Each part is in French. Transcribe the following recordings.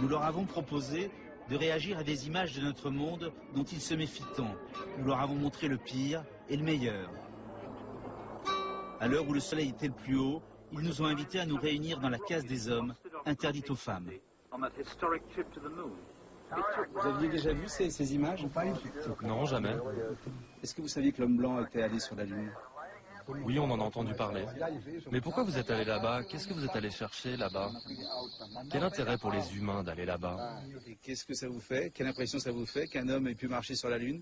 Nous leur avons proposé de réagir à des images de notre monde dont ils se méfient tant. Nous leur avons montré le pire et le meilleur. À l'heure où le soleil était le plus haut, ils nous ont invités à nous réunir dans la case des hommes, interdite aux femmes. Vous aviez déjà vu ces images? Non, jamais. Est-ce que vous saviez que l'homme blanc était allé sur la Lune? Oui, on en a entendu parler. Mais pourquoi vous êtes allé là-bas? Qu'est-ce que vous êtes allé chercher là-bas? Quel intérêt pour les humains d'aller là-bas? Et qu'est-ce que ça vous fait? Quelle impression ça vous fait qu'un homme ait pu marcher sur la Lune?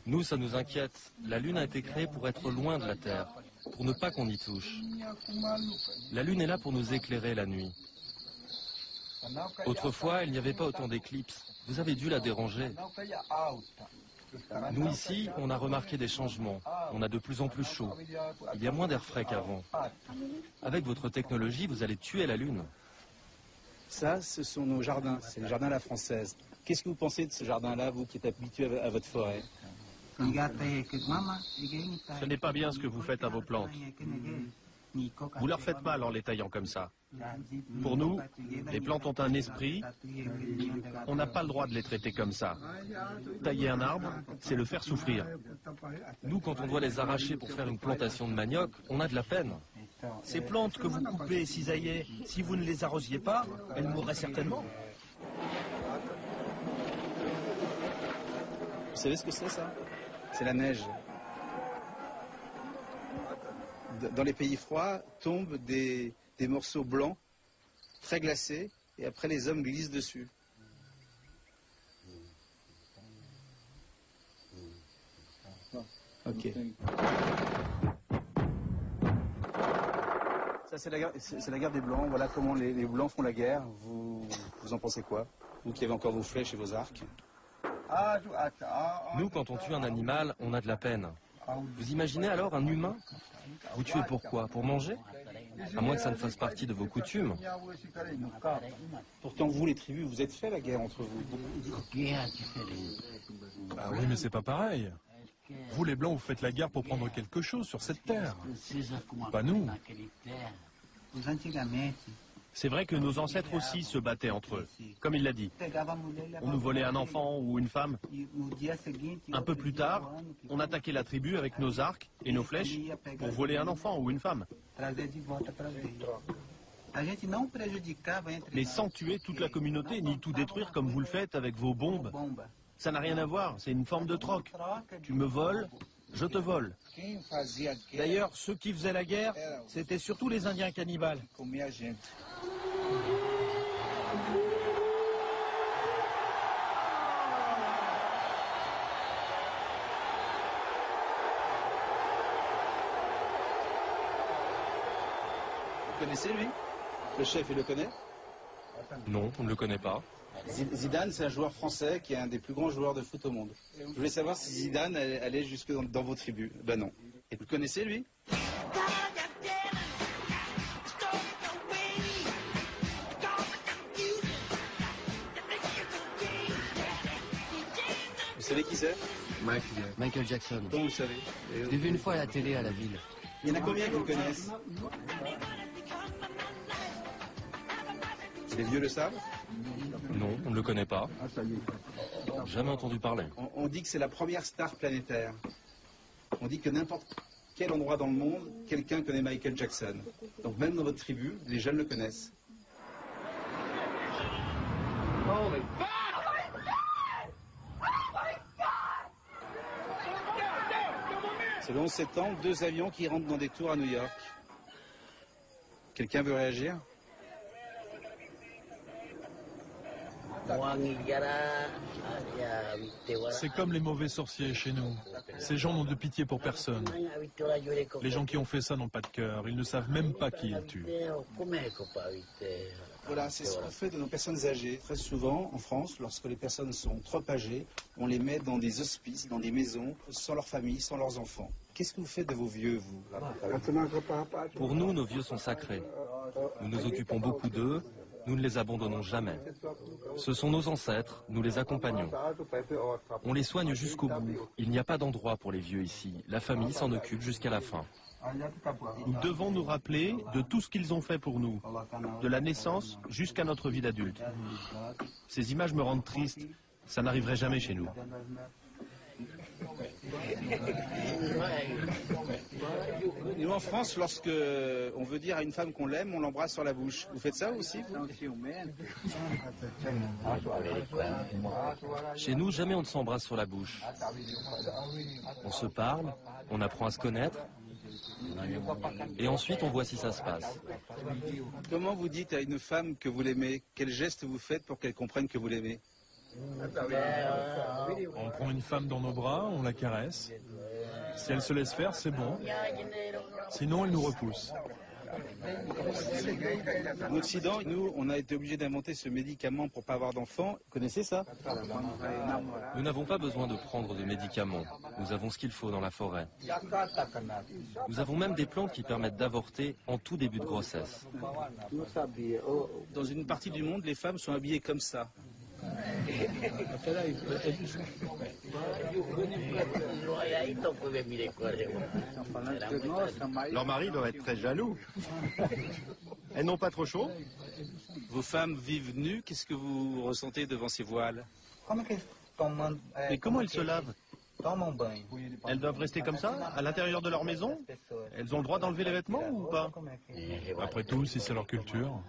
Nous, ça nous inquiète. La Lune a été créée pour être loin de la Terre, pour ne pas qu'on y touche. La Lune est là pour nous éclairer la nuit. Autrefois, il n'y avait pas autant d'éclipses. Vous avez dû la déranger. Nous, ici, on a remarqué des changements. On a de plus en plus chaud. Il y a moins d'air frais qu'avant. Avec votre technologie, vous allez tuer la Lune. Ça, ce sont nos jardins. C'est le jardin à la française. Qu'est-ce que vous pensez de ce jardin-là, vous qui êtes habitué à votre forêt? Ce n'est pas bien ce que vous faites à vos plantes. Vous leur faites mal en les taillant comme ça. Pour nous, les plantes ont un esprit. On n'a pas le droit de les traiter comme ça. Tailler un arbre, c'est le faire souffrir. Nous, quand on doit les arracher pour faire une plantation de manioc, on a de la peine. Ces plantes que vous coupez et cisaillez, si vous ne les arrosiez pas, elles mourraient certainement. Vous savez ce que c'est, ça? C'est la neige. Dans les pays froids, tombent des morceaux blancs, très glacés, et après les hommes glissent dessus. Ok. Ça, c'est la guerre des Blancs. Voilà comment les Blancs font la guerre. Vous en pensez quoi? Vous qui avez encore vos flèches et vos arcs. Nous, quand on tue un animal, on a de la peine. Vous imaginez alors un humain? Vous tuez pourquoi? Pour manger? À moins que ça ne fasse partie de vos coutumes. Pourtant, vous, les tribus, vous êtes fait la guerre entre vous. Bah oui, mais c'est pas pareil. Vous, les Blancs, vous faites la guerre pour prendre quelque chose sur cette terre. Pas nous. C'est vrai que nos ancêtres aussi se battaient entre eux, comme il l'a dit. On nous volait un enfant ou une femme. Un peu plus tard, on attaquait la tribu avec nos arcs et nos flèches pour voler un enfant ou une femme. Mais sans tuer toute la communauté, ni tout détruire comme vous le faites avec vos bombes. Ça n'a rien à voir, c'est une forme de troc. Tu me voles, je te vole. D'ailleurs, ceux qui faisaient la guerre, c'était surtout les Indiens cannibales. Vous connaissez, lui? Le chef, il le connaît? Non, on ne le connaît pas. Zidane, c'est un joueur français qui est un des plus grands joueurs de foot au monde. Je voulais savoir si Zidane allait jusque dans vos tribus. Ben non. Et vous le connaissez, lui? Vous savez qui c'est? Michael Jackson. Comment vous savez? Je l'ai vu une fois à la télé à la ville. Il y en a combien qui le connaissent? Les vieux le savent? Non, on ne le connaît pas. Jamais entendu parler. On dit que c'est la première star planétaire. On dit que n'importe quel endroit dans le monde, quelqu'un connaît Michael Jackson. Donc même dans votre tribu, les jeunes le connaissent. C'est le 11 septembre, 2 avions qui rentrent dans des tours à New York. Quelqu'un veut réagir? C'est comme les mauvais sorciers chez nous. Ces gens n'ont de pitié pour personne. Les gens qui ont fait ça n'ont pas de cœur. Ils ne savent même pas qui ils tuent. Voilà, c'est ce qu'on fait de nos personnes âgées. Très souvent, en France, lorsque les personnes sont trop âgées, on les met dans des hospices, dans des maisons, sans leur famille, sans leurs enfants. Qu'est-ce que vous faites de vos vieux, vous? Pour nous, nos vieux sont sacrés. Nous nous occupons beaucoup d'eux. Nous ne les abandonnons jamais. Ce sont nos ancêtres, nous les accompagnons. On les soigne jusqu'au bout. Il n'y a pas d'endroit pour les vieux ici. La famille s'en occupe jusqu'à la fin. Nous devons nous rappeler de tout ce qu'ils ont fait pour nous, de la naissance jusqu'à notre vie d'adulte. Ces images me rendent triste. Ça n'arriverait jamais chez nous. Nous, en France, lorsque on veut dire à une femme qu'on l'aime, on l'embrasse sur la bouche. Vous faites ça aussi, vous? Chez nous, jamais on ne s'embrasse sur la bouche. On se parle, on apprend à se connaître, et ensuite on voit si ça se passe. Comment vous dites à une femme que vous l'aimez? Quel geste vous faites pour qu'elle comprenne que vous l'aimez? On prend une femme dans nos bras, on la caresse. Si elle se laisse faire, c'est bon. Sinon, elle nous repousse. En Occident, nous, on a été obligés d'inventer ce médicament pour pas avoir d'enfants. Vous connaissez ça? Nous n'avons pas besoin de prendre de médicaments. Nous avons ce qu'il faut dans la forêt. Nous avons même des plantes qui permettent d'avorter en tout début de grossesse. Dans une partie du monde, les femmes sont habillées comme ça. Leurs maris doivent être très jaloux. Elles n'ont pas trop chaud? Vos femmes vivent nues, qu'est-ce que vous ressentez devant ces voiles? Et comment elles se lavent? Elles doivent rester comme ça, à l'intérieur de leur maison? Elles ont le droit d'enlever les vêtements ou pas? Après tout, si c'est leur culture.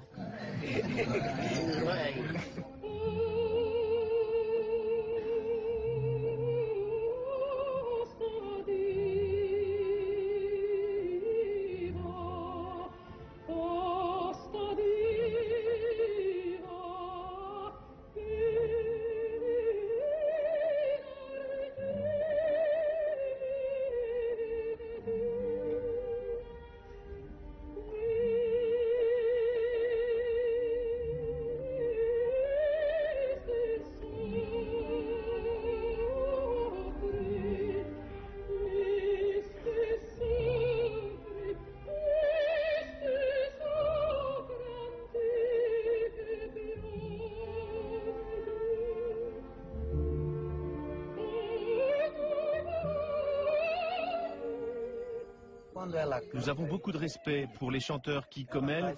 Nous avons beaucoup de respect pour les chanteurs qui, comme elles,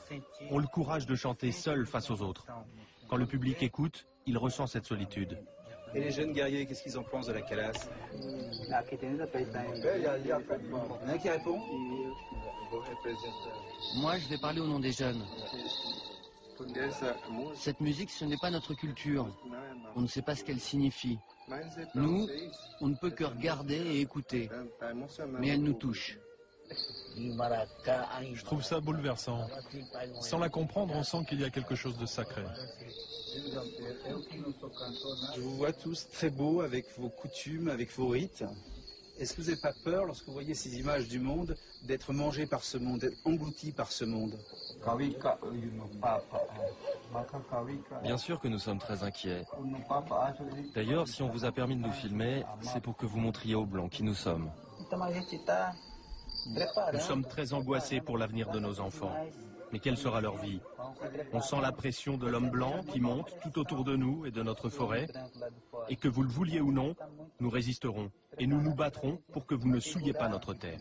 ont le courage de chanter seuls face aux autres. Quand le public écoute, il ressent cette solitude. Et les jeunes guerriers, qu'est-ce qu'ils en pensent de la calasse? Il y en a un qui répond? Moi, je vais parler au nom des jeunes. Cette musique, ce n'est pas notre culture. On ne sait pas ce qu'elle signifie. Nous, on ne peut que regarder et écouter. Mais elle nous touche. Je trouve ça bouleversant. Sans la comprendre, on sent qu'il y a quelque chose de sacré. Je vous vois tous très beaux avec vos coutumes, avec vos rites. Est-ce que vous n'avez pas peur, lorsque vous voyez ces images du monde, d'être mangé par ce monde, d'être englouti par ce monde? Bien sûr que nous sommes très inquiets. D'ailleurs, si on vous a permis de nous filmer, c'est pour que vous montriez aux Blancs qui nous sommes. Nous sommes très angoissés pour l'avenir de nos enfants. Mais quelle sera leur vie? On sent la pression de l'homme blanc qui monte tout autour de nous et de notre forêt. Et que vous le vouliez ou non, nous résisterons. Et nous nous battrons pour que vous ne souilliez pas notre terre.